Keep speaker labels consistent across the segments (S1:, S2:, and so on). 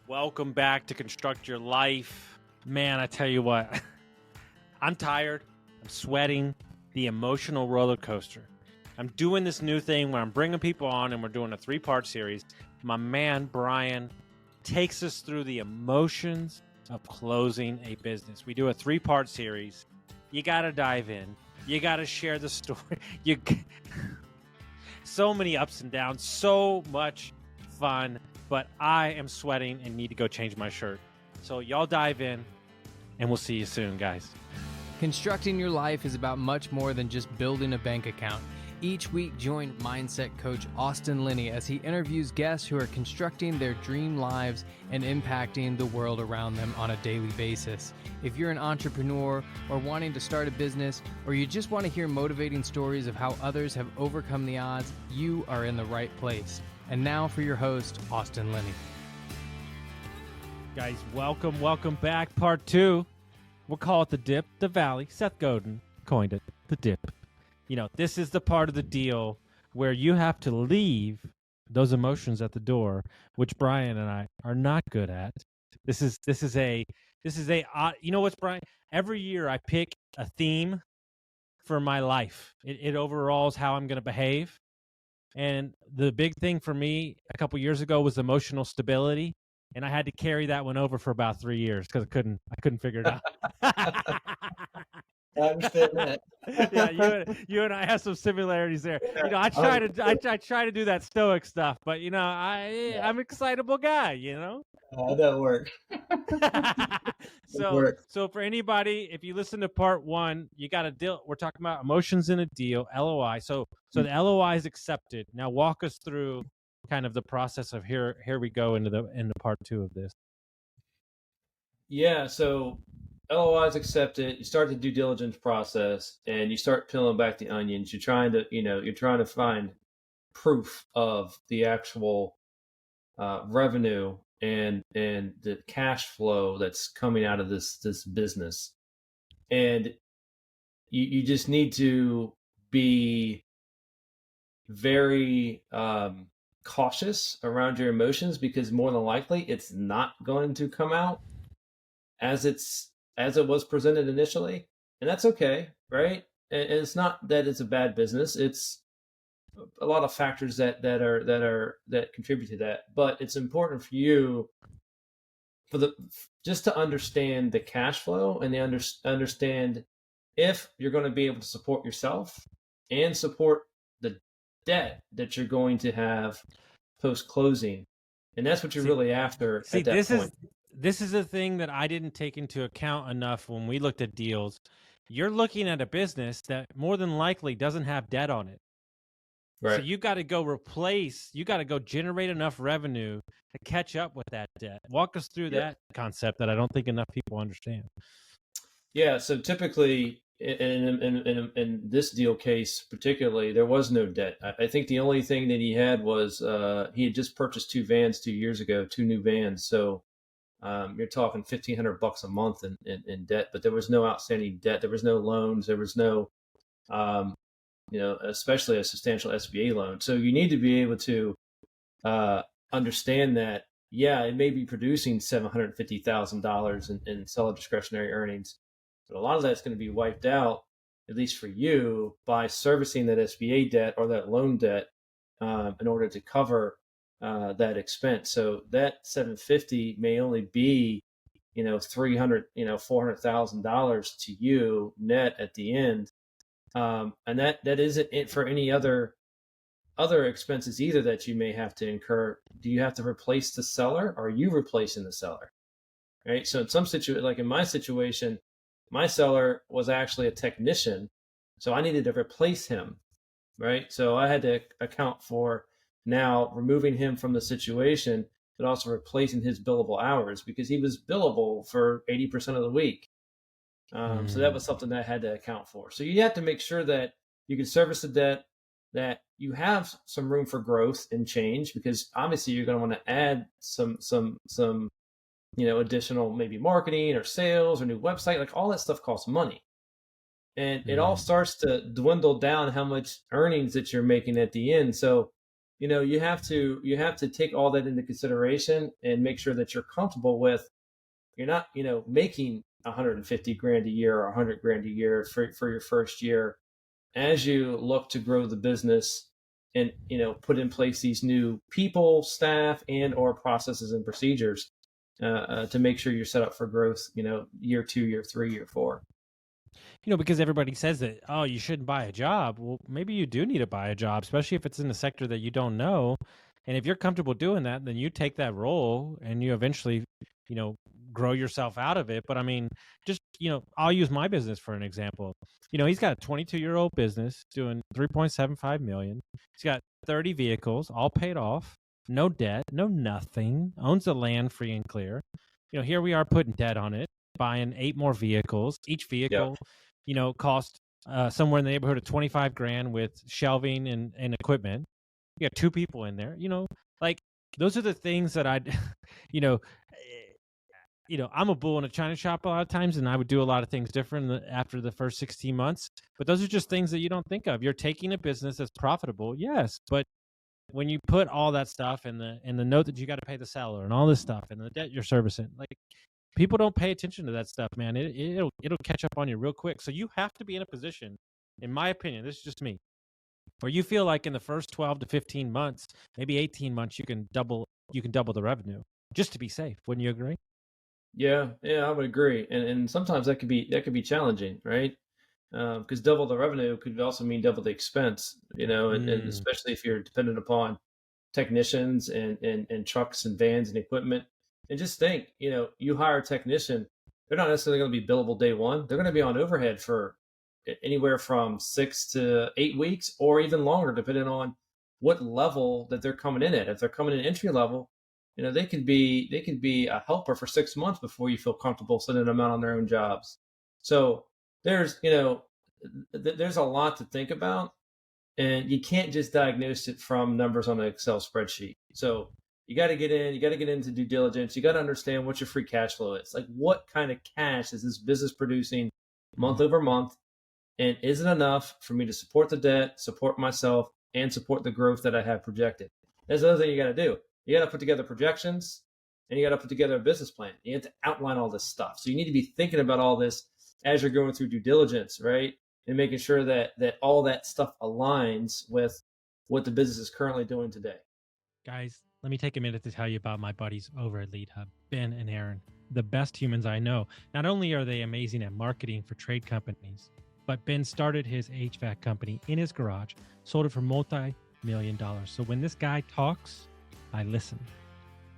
S1: Welcome back to Construct Your Life. Man, I tell you what, I'm tired. I'm sweating. The emotional roller coaster. I'm doing this new thing where I'm bringing people on and we're doing a 3-part series. My man, Brian, takes us through the emotions of closing a business. We do a 3-part series. You got to dive in. You got to share the story. So many ups and downs, so much fun. But I am sweating and need to go change my shirt. So y'all dive in, and we'll see you soon, guys.
S2: Constructing your life is about much more than just building a bank account. Each week, join mindset coach Austin Linney as he interviews guests who are constructing their dream lives and impacting the world around them on a daily basis. If you're an entrepreneur or wanting to start a business, or you just want to hear motivating stories of how others have overcome the odds, you are in the right place. And now for your host, Austin Linney.
S1: Guys, welcome back. Part 2. We'll call it the dip, the valley. Seth Godin coined it, the dip. You know, this is the part of the deal where you have to leave those emotions at the door, which Brian and I are not good at. This is a you know what's, Brian? Every year I pick a theme for my life. It overalls how I'm going to behave. And the big thing for me a couple years ago was emotional stability, and I had to carry that one over for about 3 years because I couldn't figure it out.
S3: I understand that.
S1: Yeah, you and I have some similarities there. You know, I try to do that stoic stuff, but you know, I'm an excitable guy. You know.
S3: That work.
S1: So for anybody, if you listen to part 1, you got to deal. We're talking about emotions in a deal, LOI. So the LOI is accepted. Now walk us through kind of the process of here we go into part 2 of this.
S3: Yeah. So LOI is accepted. You start the due diligence process, and you start peeling back the onions. You're trying to find proof of the actual revenue and the cash flow that's coming out of this business. And you just need to be very cautious around your emotions, because more than likely it's not going to come out as it was presented initially, and that's okay, right? And it's not that it's a bad business. It's a lot of factors that contribute to that, but it's important for you just to understand the cash flow and understand if you're going to be able to support yourself and support the debt that you're going to have post closing, and that's what you're really after at that point.
S1: This is a thing that I didn't take into account enough when we looked at deals. You're looking at a business that more than likely doesn't have debt on it. Right. So you got to go generate enough revenue to catch up with that debt. Walk us through that concept that I don't think enough people understand.
S3: Yeah. So typically in this deal case particularly, there was no debt. I think the only thing that he had was he had just purchased 2 vans 2 years ago, 2 new vans. So you're talking $1,500 a month in debt, but there was no outstanding debt. There was no loans. There was no, especially a substantial SBA loan. So you need to be able to understand that, it may be producing $750,000 in seller discretionary earnings, but a lot of that's going to be wiped out, at least for you, by servicing that SBA debt or that loan debt in order to cover that expense. So that $750 may only be, $300, $400,000 to you net at the end. And that isn't it for any other expenses either that you may have to incur. Do you have to replace the seller, or are you replacing the seller? Right. So in some situation, like in my situation, my seller was actually a technician, so I needed to replace him. Right. So I had to account for now removing him from the situation, but also replacing his billable hours, because he was billable for 80% of the week. So that was something that I had to account for. So you have to make sure that you can service the debt, that you have some room for growth and change, because obviously you're going to want to add some additional maybe marketing or sales or new website. Like all that stuff costs money. And it all starts to dwindle down how much earnings that you're making at the end. So you have to take all that into consideration and make sure that you're comfortable with, you're not, making 150 grand a year or 100 grand a year for your first year. As you look to grow the business and, put in place these new people, staff, and or processes and procedures, to make sure you're set up for growth, year 2, year 3, year 4.
S1: Because everybody says that, oh, you shouldn't buy a job. Well, maybe you do need to buy a job, especially if it's in a sector that you don't know. And if you're comfortable doing that, then you take that role and you eventually, grow yourself out of it. But I mean, just, I'll use my business for an example. He's got a 22-year-old business doing 3.75 million. He's got 30 vehicles, all paid off, no debt, no nothing, owns the land free and clear. Here we are putting debt on it, buying 8 more vehicles. Each vehicle, cost somewhere in the neighborhood of 25 grand with shelving and equipment. You got 2 people in there, like those are the things that I'd, I'm a bull in a china shop a lot of times, and I would do a lot of things different after the first 16 months. But those are just things that you don't think of. You're taking a business that's profitable, yes, but when you put all that stuff in the note that you got to pay the seller and all this stuff and the debt you're servicing, like people don't pay attention to that stuff, man. It'll catch up on you real quick. So you have to be in a position, in my opinion, this is just me, where you feel like in the first 12 to 15 months, maybe 18 months, you can double the revenue just to be safe. Wouldn't you agree?
S3: Yeah, I would agree. And sometimes that could be challenging, right? Because double the revenue could also mean double the expense, and especially if you're dependent upon technicians and trucks and vans and equipment. And just think, you hire a technician, they're not necessarily going to be billable day one. They're going to be on overhead for anywhere from 6 to 8 weeks or even longer, depending on what level that they're coming in at. If they're coming in entry level, they could be a helper for 6 months before you feel comfortable sending them out on their own jobs. So there's there's a lot to think about, and you can't just diagnose it from numbers on an Excel spreadsheet. So you got to get into due diligence. You got to understand what your free cash flow is. Like, what kind of cash is this business producing month over month? And is it enough for me to support the debt, support myself, and support the growth that I have projected? That's the other thing you got to do. You got to put together projections, and you got to put together a business plan. You have to outline all this stuff. So you need to be thinking about all this as you're going through due diligence, right? And making sure that all that stuff aligns with what the business is currently doing today.
S1: Guys, let me take a minute to tell you about my buddies over at Lead Hub, Ben and Aaron, the best humans I know. Not only are they amazing at marketing for trade companies, but Ben started his HVAC company in his garage, sold it for multi-million dollars. So when this guy talks, I listen.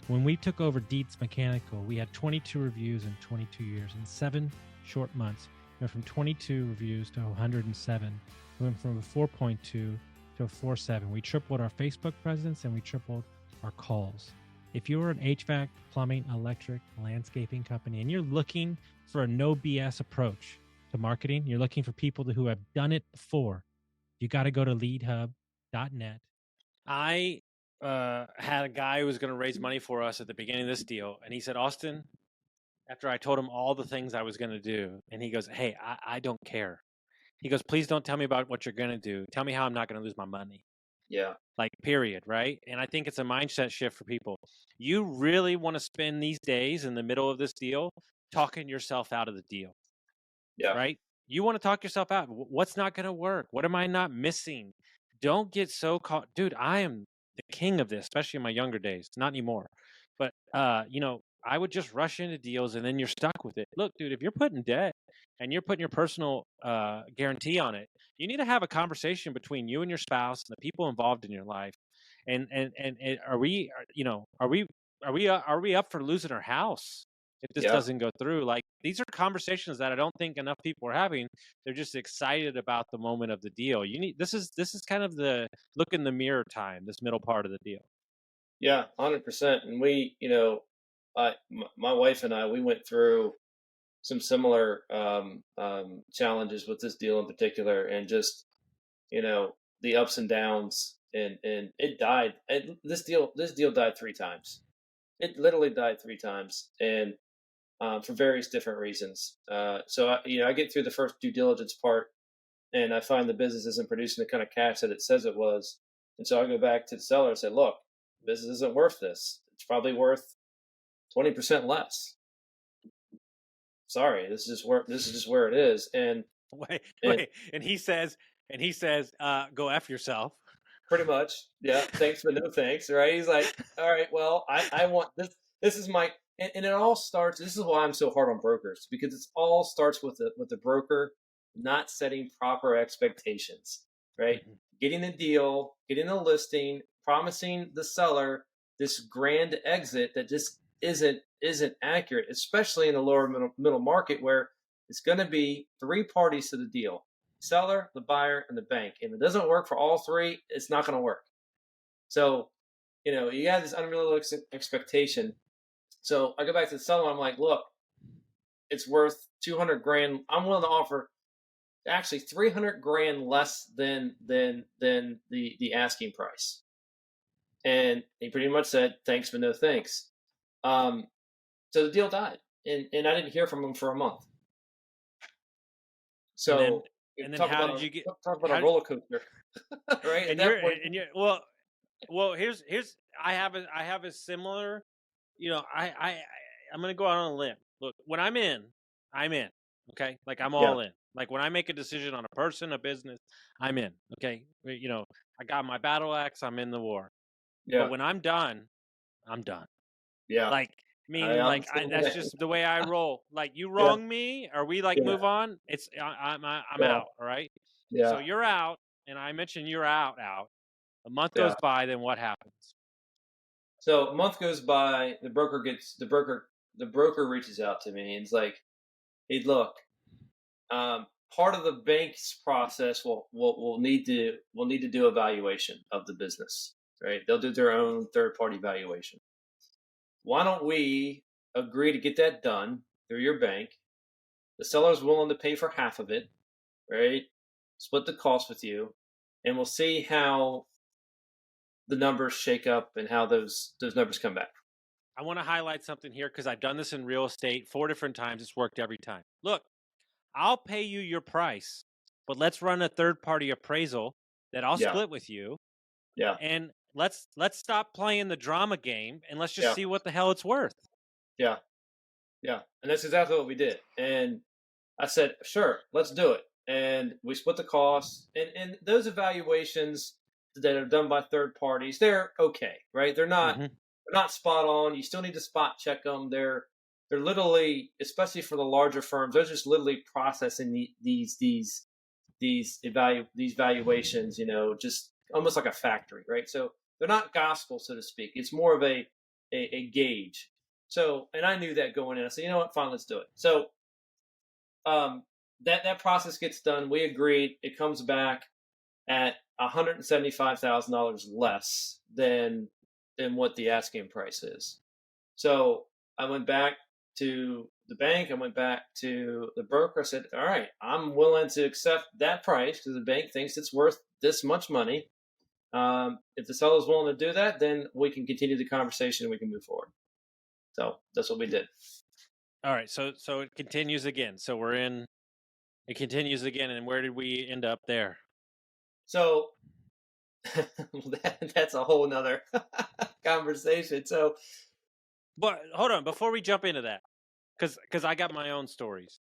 S1: When we took over Dietz Mechanical, we had 22 reviews in 22 years. In 7 short months, we went from 22 reviews to 107. We went from a 4.2 to a 4.7. We tripled our Facebook presence and we tripled our calls. If you're an HVAC, plumbing, electric, landscaping company, and you're looking for a no BS approach to marketing, you're looking for people who have done it before, you got to go to leadhub.net. I had a guy who was going to raise money for us at the beginning of this deal, and he said, Austin, after I told him all the things I was going to do, and he goes, hey, I don't care. He goes, please don't tell me about what you're going to do. Tell me how I'm not going to lose my money.
S3: Yeah.
S1: Like, period, right? And I think it's a mindset shift for people. You really want to spend these days in the middle of this deal talking yourself out of the deal.
S3: Yeah.
S1: Right? You want to talk yourself out. What's not going to work? What am I not missing? Don't get so caught. Dude, I am the king of this, especially in my younger days. Not anymore. But, I would just rush into deals and then you're stuck with it. Look, dude, if you're putting debt and you're putting your personal guarantee on it, you need to have a conversation between you and your spouse and the people involved in your life. And are we up for losing our house if this doesn't go through? Like, these are conversations that I don't think enough people are having. They're just excited about the moment of the deal. This is kind of the look in the mirror time, this middle part of the deal.
S3: Yeah, 100%. And we, my wife and I, we went through some similar challenges with this deal in particular, and just, the ups and downs, and it died. And this deal died 3 times. It literally died 3 times, and for various different reasons. So I get through the first due diligence part, and I find the business isn't producing the kind of cash that it says it was. And so I go back to the seller and say, look, this isn't worth this. It's probably worth 20% less. Sorry, this is just where it is. And
S4: wait. And he says, go F yourself.
S3: Pretty much. Yeah. Thanks, but no thanks. Right. He's like, all right, well, I want this. This is my, and it all starts. This is why I'm so hard on brokers, because it all starts with the broker not setting proper expectations, right?
S4: Mm-hmm.
S3: Getting the deal, getting the listing, promising the seller this grand exit that just isn't accurate, especially in the lower middle market where it's going to be three parties to the deal: seller, the buyer, and the bank. If it doesn't work for all three, it's not going to work. So, you have this unrealistic expectation. So I go back to the seller. I'm like, look, it's worth 200 grand. I'm willing to offer actually 300 grand less than the asking price. And he pretty much said, thanks, but no thanks. So the deal died, and I didn't hear from him for a month. So
S4: and then how did you get?
S3: Talk about a roller coaster, right?
S4: Well, here's I have a similar, I'm gonna go out on a limb. Look, when I'm in. Okay, like I'm all in. Like when I make a decision on a person, a business, I'm in. Okay, I got my battle axe. I'm in the war. Yeah. But when I'm done, I'm done. Yeah. Like that's just the way I roll. Like you wrong me, or we move on. It's I'm out. All right. Yeah. So you're out, and I mentioned you're out. A month goes by, then what happens?
S3: So a month goes by. The broker reaches out to me and is like, "Hey, look, part of the bank's process will need to do a valuation of the business, right? They'll do their own third-party valuation. Why don't we agree to get that done through your bank? The seller's willing to pay for half of it, right? Split the cost with you, and we'll see how the numbers shake up and how those numbers come back."
S4: I want to highlight something here because I've done this in real estate 4 different times. It's worked every time. Look, I'll pay you your price, but let's run a third-party appraisal that I'll split with you. Yeah. And let's stop playing the drama game and let's just see what the hell it's worth.
S3: Yeah. Yeah. And that's exactly what we did. And I said, sure, let's do it. And we split the costs. And those evaluations that are done by third parties, they're okay, right? They're not they're not spot on. You still need to spot check them. They're literally, especially for the larger firms, they're just literally processing these valuations, just almost like a factory, right? So they're not gospel, so to speak. It's more of a gauge. So, and I knew that going in. I said, you know what, fine, let's do it. So that process gets done. We agreed. It comes back at $175,000 less than what the asking price is. So I went back to the bank. I went back to the broker. I said, all right, I'm willing to accept that price because the bank thinks it's worth this much money. If the seller's willing to do that, then we can continue the conversation and we can move forward. So that's what we did.
S4: All right. So it continues again. So it continues again. And where did we end up there?
S3: So that's a whole nother conversation. So,
S4: but hold on, before we jump into that, because I got my own stories.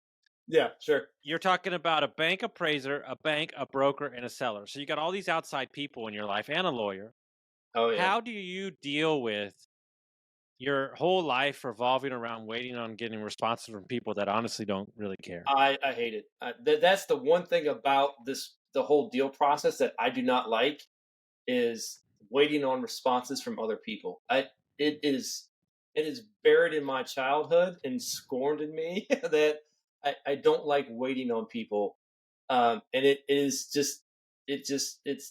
S3: Yeah, sure.
S4: You're talking about a bank appraiser, a bank, a broker, and a seller. So you got all these outside people in your life and a lawyer. Oh, yeah. How do you deal with your whole life revolving around waiting on getting responses from people that honestly don't really care?
S3: I hate it. That's the one thing about the whole deal process that I do not like is waiting on responses from other people. It is buried in my childhood and scorned in me that I don't like waiting on people. And it's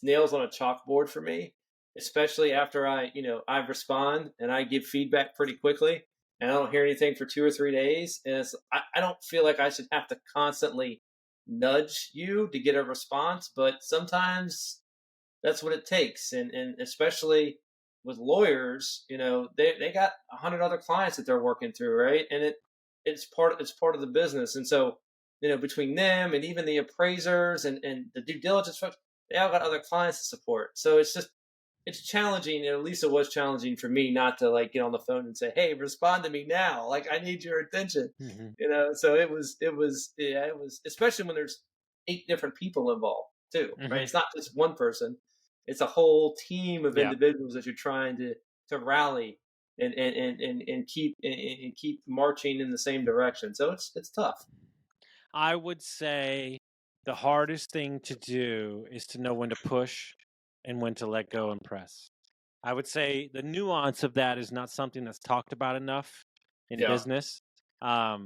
S3: nails on a chalkboard for me, especially after I respond and I give feedback pretty quickly and I don't hear anything for 2 or 3 days. And I don't feel like I should have to constantly nudge you to get a response, but sometimes that's what it takes. And especially with lawyers, they got 100 other clients that they're working through, right? And it's part of the business. And so, between them and even the appraisers and the due diligence folks, they all got other clients to support. So it's just, it's challenging, and at least it was challenging for me not to like get on the phone and say, "Hey, respond to me now. Like I need your attention." So it was especially when there's 8 different people involved too, right? It's not just one person; it's a whole team of individuals that you're trying to rally and keep marching in the same direction. So it's tough.
S4: I would say the hardest thing to do is to know when to push and when to let go and press. I would say the nuance of that is not something that's talked about enough in business. I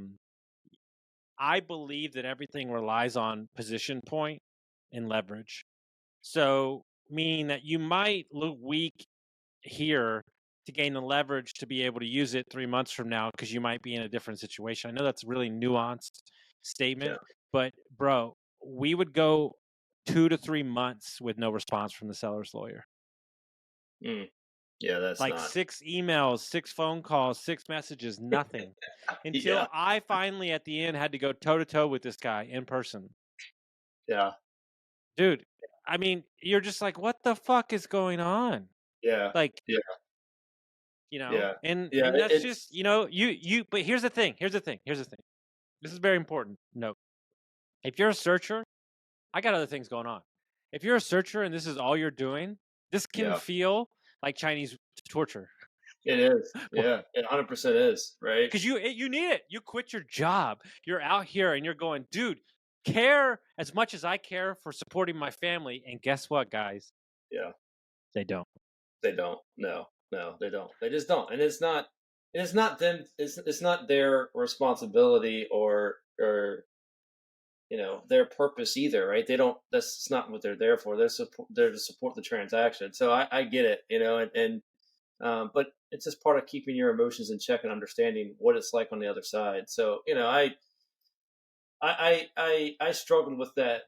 S4: believe that everything relies on position point and leverage. So, meaning that you might look weak here to gain the leverage to be able to use it 3 months from now because you might be in a different situation. I know that's a really nuanced statement, but bro, we would go 2 to 3 months with no response from the seller's lawyer.
S3: Yeah, that's
S4: like
S3: not...
S4: 6 emails, 6 phone calls, 6 messages, nothing. Until I finally at the end had to go toe to toe with this guy in person.
S3: Yeah.
S4: Dude, I mean, you're just like, what the fuck is going on?
S3: Yeah.
S4: Like,
S3: yeah.
S4: and that's just, but here's the thing. This is very important. Note. If you're a searcher, I got other things going on. If you're a searcher and this is all you're doing, this can feel like Chinese torture.
S3: It is. Yeah, it 100% is, right?
S4: Because you need it. You quit your job. You're out here and you're going, dude, care as much as I care for supporting my family. And guess what, guys?
S3: Yeah.
S4: They don't.
S3: They don't. No, they don't. They just don't. And it's not them. It's not their responsibility or their purpose either, right? They don't. That's not what they're there for. They're there to support the transaction. So I get it, but it's just part of keeping your emotions in check and understanding what it's like on the other side. So I struggled with that,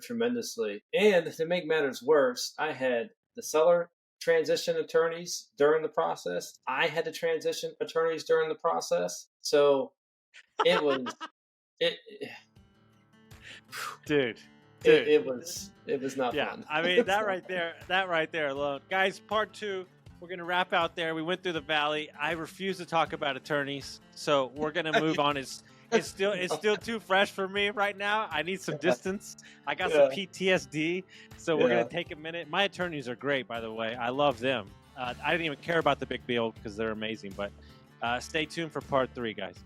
S3: tremendously. And to make matters worse, I had the seller transition attorneys during the process. I had to transition attorneys during the process. So it was
S4: Dude.
S3: It was not fun.
S4: I mean, that right there alone. Guys, part 2, we're going to wrap out there. We went through the valley. I refuse to talk about attorneys, so we're going to move on. It's still too fresh for me right now. I need some distance. I got some PTSD, so we're going to take a minute. My attorneys are great, by the way. I love them. I didn't even care about the big bill because they're amazing, but stay tuned for part 3, guys.